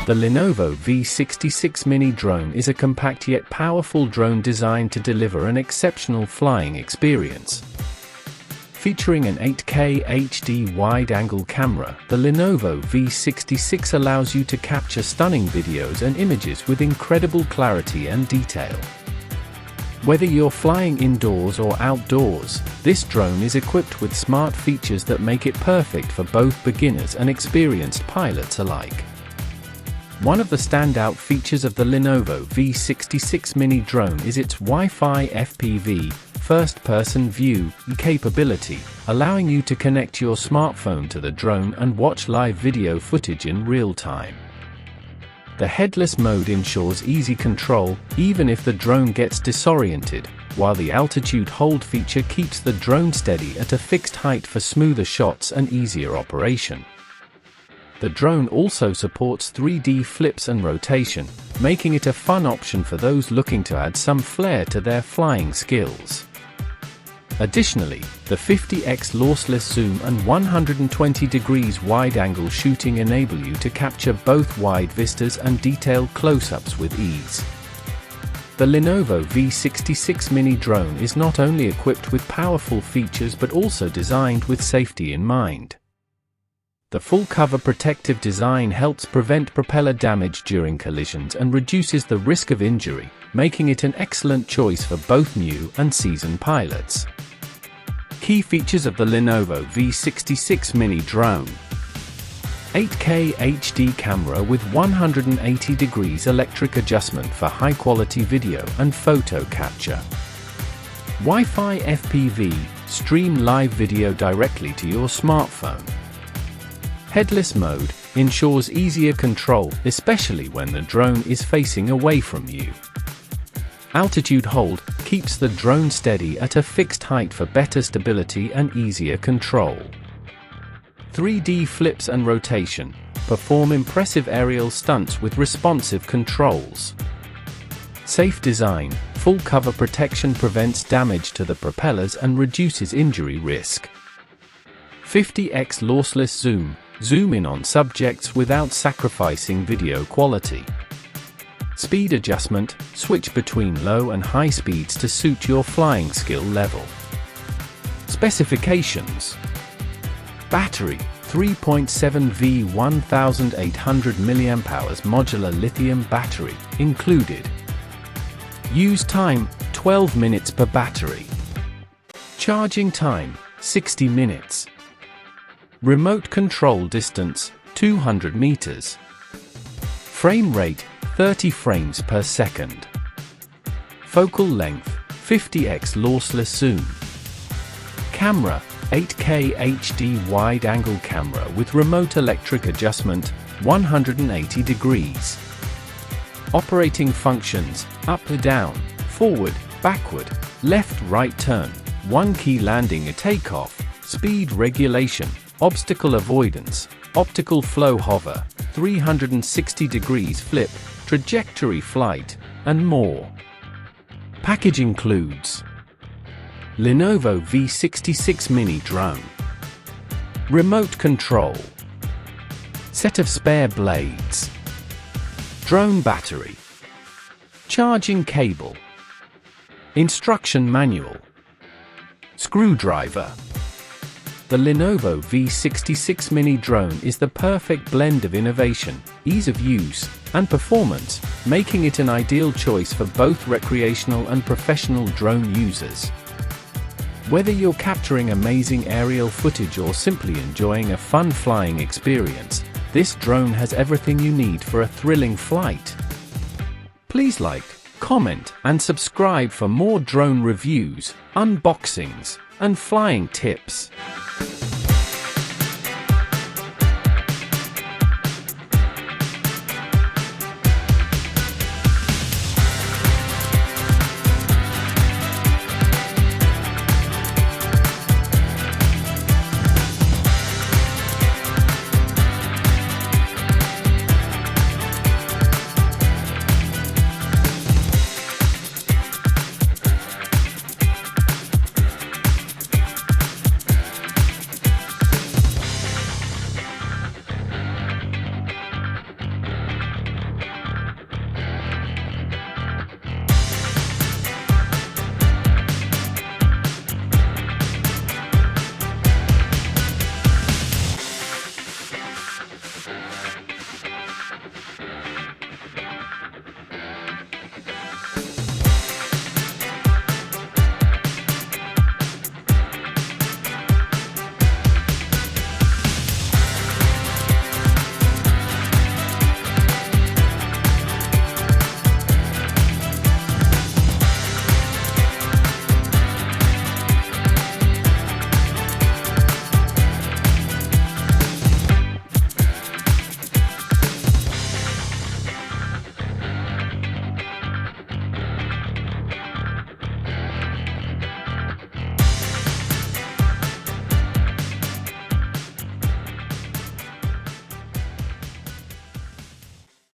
The Lenovo V66 Mini Drone is a compact yet powerful drone designed to deliver an exceptional flying experience. Featuring an 8K HD wide-angle camera, the Lenovo V66 allows you to capture stunning videos and images with incredible clarity and detail. Whether you're flying indoors or outdoors, this drone is equipped with smart features that make it perfect for both beginners and experienced pilots alike. One of the standout features of the Lenovo V66 Mini Drone is its Wi-Fi FPV, first-person view, capability, allowing you to connect your smartphone to the drone and watch live video footage in real time. The Headless Mode ensures easy control, even if the drone gets disoriented, while the altitude hold feature keeps the drone steady at a fixed height for smoother shots and easier operation. The drone also supports 3D flips and rotation, making it a fun option for those looking to add some flair to their flying skills. Additionally, the 50x lossless zoom and 120 degrees wide-angle shooting enable you to capture both wide vistas and detailed close-ups with ease. The Lenovo V66 Mini Drone is not only equipped with powerful features but also designed with safety in mind. The full-cover protective design helps prevent propeller damage during collisions and reduces the risk of injury, making it an excellent choice for both new and seasoned pilots. Key features of the Lenovo V66 Mini Drone: 8K HD camera with 180 degrees electric adjustment for high-quality video and photo capture. Wi-Fi FPV, stream live video directly to your smartphone. Headless Mode ensures easier control, especially when the drone is facing away from you. Altitude hold keeps the drone steady at a fixed height for better stability and easier control. 3D flips and rotation perform impressive aerial stunts with responsive controls. Safe design, full cover protection prevents damage to the propellers and reduces injury risk. 50x lossless zoom in on subjects without sacrificing video quality. Speed adjustment, switch between low and high speeds to suit your flying skill level. Specifications: battery, 3.7V 1800 mAh modular lithium battery, included. Use time, 12 minutes per battery. Charging time, 60 minutes. Remote control distance, 200 meters. Frame rate, 30 frames per second. Focal length, 50x lossless zoom. Camera, 8K HD wide-angle camera with remote electric adjustment, 180 degrees. Operating functions: up, down, forward, backward, left, right turn, one key landing and takeoff, speed regulation, obstacle avoidance, optical flow hover, 360 degrees flip, trajectory flight, and more. Package includes Lenovo V66 Mini Drone, remote control, set of spare blades, drone battery, charging cable, instruction manual, screwdriver. The Lenovo V66 Mini Drone is the perfect blend of innovation, ease of use, and performance, making it an ideal choice for both recreational and professional drone users. Whether you're capturing amazing aerial footage or simply enjoying a fun flying experience, this drone has everything you need for a thrilling flight. Please like, comment, and subscribe for more drone reviews, unboxings, and flying tips.